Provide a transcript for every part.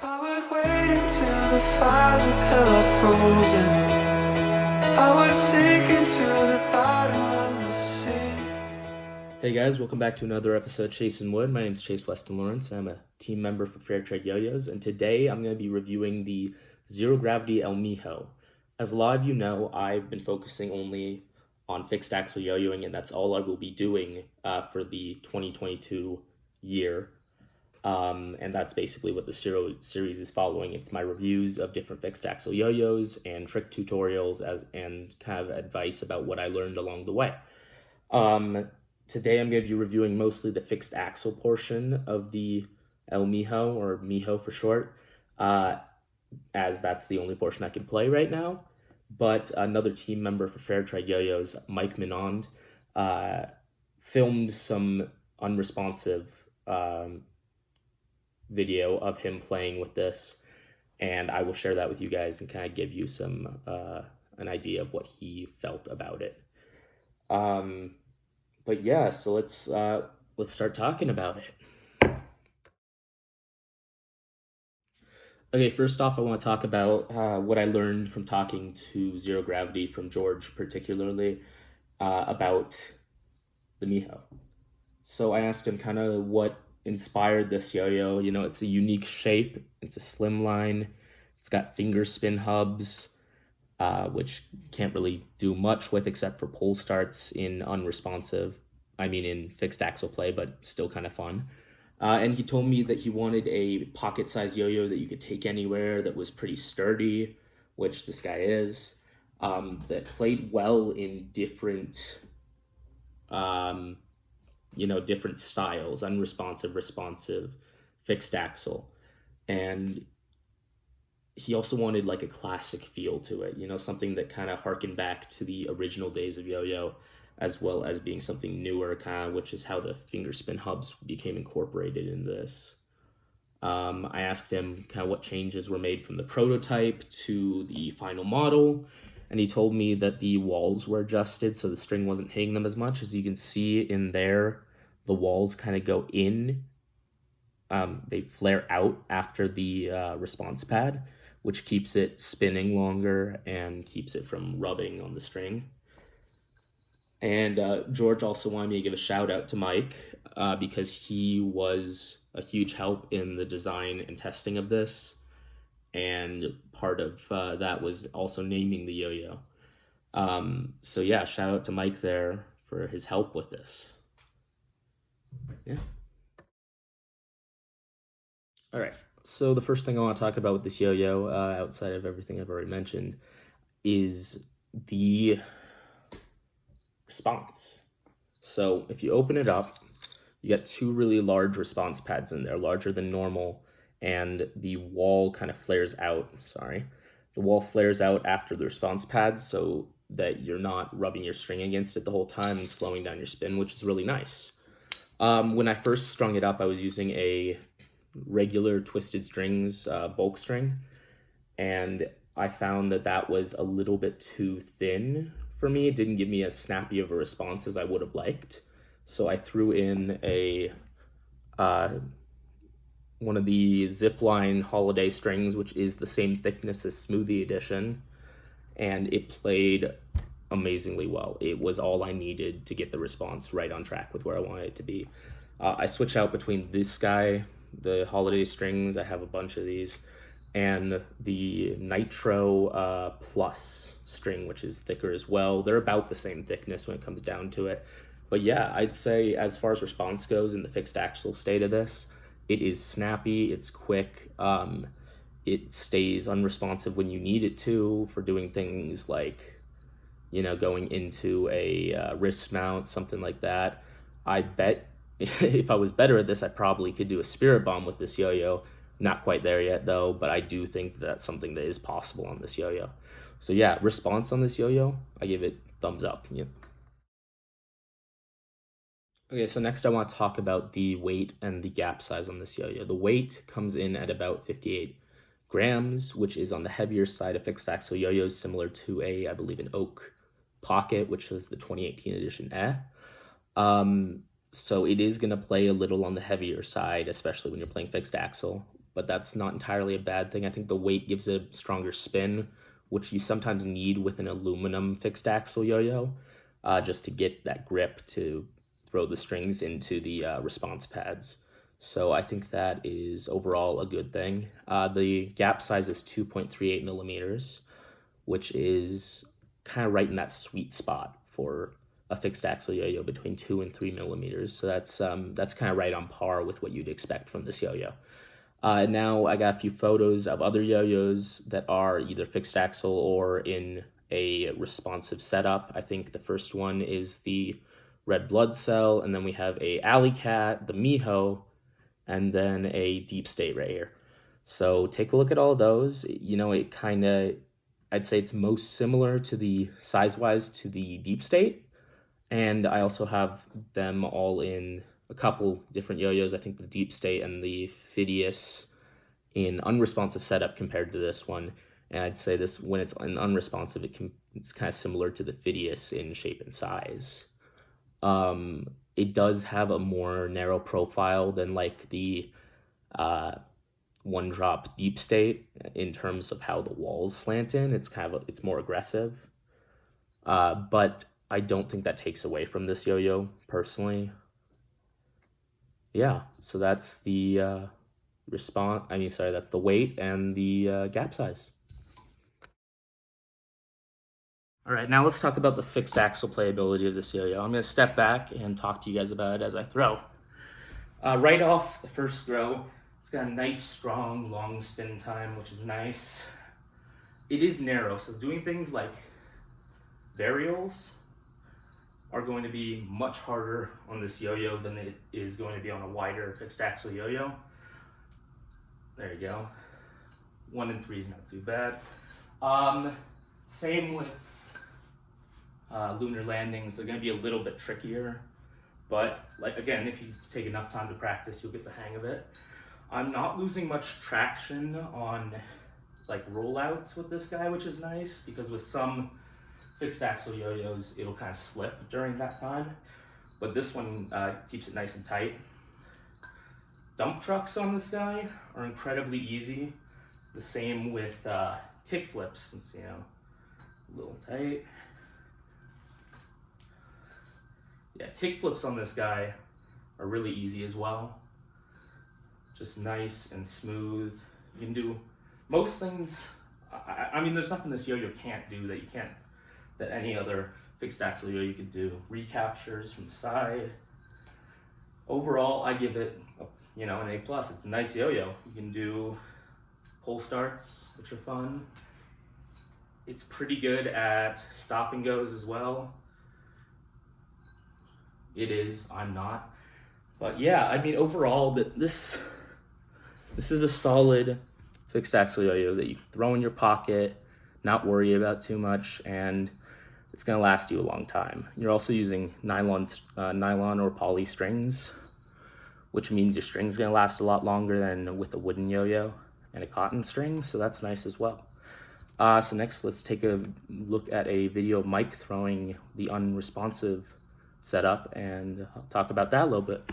I would wait until the fires of hell are frozen. I would sink into the bottom of the sea. Hey guys, welcome back to another episode of Chasin. My name is Chase Weston Lawrence. I'm a team member for Fair Trade Yo-Yos, and today I'm going to be reviewing the Zero Gravity El Mijo. As a lot of you know, I've been focusing only on fixed axle yo-yoing, and that's all I will be doing for the 2022 year. And that's basically what the series is following. It's my reviews of different fixed axle yo-yos and trick tutorials and kind of advice about what I learned along the way. Today I'm going to be reviewing mostly the fixed axle portion of the El Mijo, or Mijo for short, as that's the only portion I can play right now. But another team member for Fair Trade Yo-Yos, Mike Minond, filmed some unresponsive video of him playing with this, and I will share that with you guys and kind of give you some an idea of what he felt about it. But yeah, so let's start talking about it. Okay, first off, I want to talk about what I learned from talking to Zero Gravity from George, particularly about the Mijo. So I asked him kind of what inspired this yo-yo. You know, it's a unique shape. It's a slim line. It's got finger spin hubs, which can't really do much with except for pull starts in in fixed axle play, but still kind of fun. And he told me that he wanted a pocket-sized yo-yo that you could take anywhere, that was pretty sturdy, which this guy is, that played well in different, different styles, unresponsive, responsive, fixed axle. And he also wanted like a classic feel to it, something that kind of harkened back to the original days of yo-yo, as well as being something newer, kind of, which is how the finger spin hubs became incorporated in this. I asked him kind of what changes were made from the prototype to the final model, and he told me that the walls were adjusted so the string wasn't hitting them as much. As you can see in there, the walls kind of go in. They flare out after the response pad, which keeps it spinning longer and keeps it from rubbing on the string. And George also wanted me to give a shout out to Mike because he was a huge help in the design and testing of this. And part of that was also naming the yo-yo. So yeah, shout out to Mike there for his help with this. Yeah. All right. So the first thing I want to talk about with this yo-yo, outside of everything I've already mentioned, is the response. So if you open it up, you get two really large response pads in there, larger than normal, and the wall kind of flares out. The wall flares out after the response pads so that you're not rubbing your string against it the whole time and slowing down your spin, which is really nice. When I first strung it up, I was using a regular Twisted Strings bulk string, and I found that was a little bit too thin for me. It didn't give me as snappy of a response as I would have liked. So I threw in a one of the Zipline Holiday strings, which is the same thickness as Smoothie Edition, and it played amazingly well. It was all I needed to get the response right on track with where I wanted it to be. I switch out between this guy, the Holiday strings, I have a bunch of these, and the Nitro Plus string, which is thicker as well. They're about the same thickness when it comes down to it. But yeah, I'd say as far as response goes in the fixed axle state of this, it is snappy, it's quick, it stays unresponsive when you need it to for doing things like, going into a wrist mount, something like that. I bet if I was better at this, I probably could do a spirit bomb with this yo-yo. Not quite there yet though, but I do think that's something that is possible on this yo-yo. So yeah, response on this yo-yo, I give it thumbs up. Yeah. Okay, so next I want to talk about the weight and the gap size on this yo-yo. The weight comes in at about 58 grams, which is on the heavier side of fixed axle yo-yos, similar to I believe, an Oak Pocket, which was the 2018 edition. So it is going to play a little on the heavier side, especially when you're playing fixed axle. but that's not entirely a bad thing. I think the weight gives a stronger spin, which you sometimes need with an aluminum fixed axle yo-yo, just to get that grip to throw the strings into the response pads. So I think that is overall a good thing. The gap size is 2.38 millimeters, which is kind of right in that sweet spot for a fixed axle yo-yo, between 2 and 3 millimeters. So that's kind of right on par with what you'd expect from this yo-yo. Now I got a few photos of other yo-yos that are either fixed axle or in a responsive setup. I think the first one is the Red Blood Cell, and then we have a Alley Cat, the Mijo, and then a Deep State right here. So take a look at all those. You know, it kind of, I'd say it's most similar to the size-wise to the Deep State. And I also have them all in a couple different yo-yos. I think the Deep State and the Phidias in unresponsive setup compared to this one. And I'd say this, when it's an unresponsive, it's kind of similar to the Phidias in shape and size. It does have a more narrow profile than like the one drop Deep State in terms of how the walls slant in. It's more aggressive. But I don't think that takes away from this yo-yo personally. Yeah, so that's the that's the weight and the gap size. All right, now let's talk about the fixed axle playability of this yo-yo. I'm going to step back and talk to you guys about it as I throw. Right off the first throw, it's got a nice, strong, long spin time, which is nice. It is narrow, so doing things like varials are going to be much harder on this yo-yo than it is going to be on a wider fixed axle yo-yo. There you go. 1 and 3 is not too bad. Same with lunar landings. They're going to be a little bit trickier, but like again, if you take enough time to practice, you'll get the hang of it. I'm not losing much traction on like rollouts with this guy, which is nice, because with some fixed axle yo-yos, it'll kind of slip during that time, but this one keeps it nice and tight. Dump trucks on this guy are incredibly easy. The same with kick flips. Let's see, a little tight. Yeah, kick flips on this guy are really easy as well. Just nice and smooth. You can do most things. I mean, there's nothing this yo-yo can't do that any other fixed axle yo-yo could do. Recaptures from the side. Overall, I give it an A+. It's a nice yo-yo. You can do pull starts, which are fun. It's pretty good at stop and goes as well. It is, I'm not. But yeah, I mean, overall, this is a solid fixed axle yo-yo that you can throw in your pocket, not worry about too much, and it's gonna last you a long time. You're also using nylon or poly strings, which means your string's gonna last a lot longer than with a wooden yo-yo and a cotton string, so that's nice as well. So next, let's take a look at a video of Mike throwing the unresponsive setup, and I'll talk about that a little bit.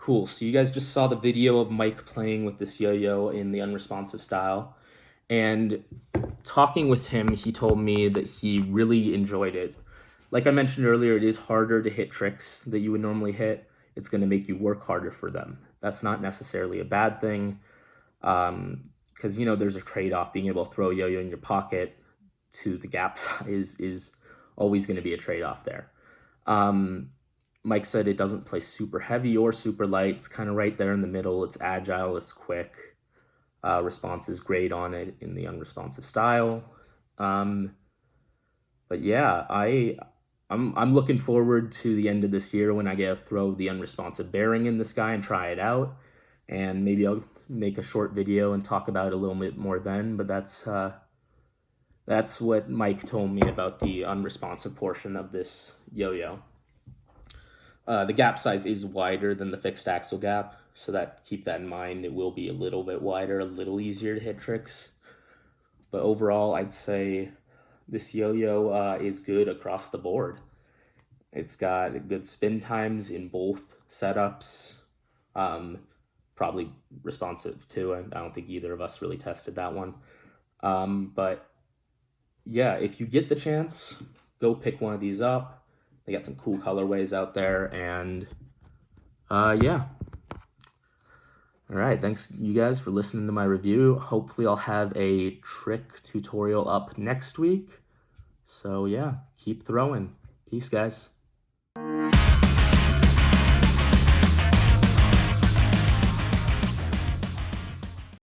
cool. So you guys just saw the video of Mike playing with this yo-yo in the unresponsive style. And talking with him, he told me that he really enjoyed it. Like I mentioned earlier, it is harder to hit tricks that you would normally hit. It's going to make you work harder for them. That's not necessarily a bad thing, because, there's a trade-off. Being able to throw a yo-yo in your pocket to the gap size is always going to be a trade-off there. Mike said it doesn't play super heavy or super light. It's kind of right there in the middle. It's agile, it's quick. Response is great on it in the unresponsive style. But yeah, I'm looking forward to the end of this year when I get to throw the unresponsive bearing in this guy and try it out. And maybe I'll make a short video and talk about it a little bit more then. But that's what Mike told me about the unresponsive portion of this yo-yo. The gap size is wider than the fixed axle gap, so keep that in mind. It will be a little bit wider, a little easier to hit tricks. But overall, I'd say this yo-yo is good across the board. It's got good spin times in both setups. Probably responsive too. I don't think either of us really tested that one. But yeah, if you get the chance, go pick one of these up. They got some cool colorways out there, and yeah. All right, thanks you guys for listening to my review. Hopefully I'll have a trick tutorial up next week. So yeah, keep throwing. Peace, guys.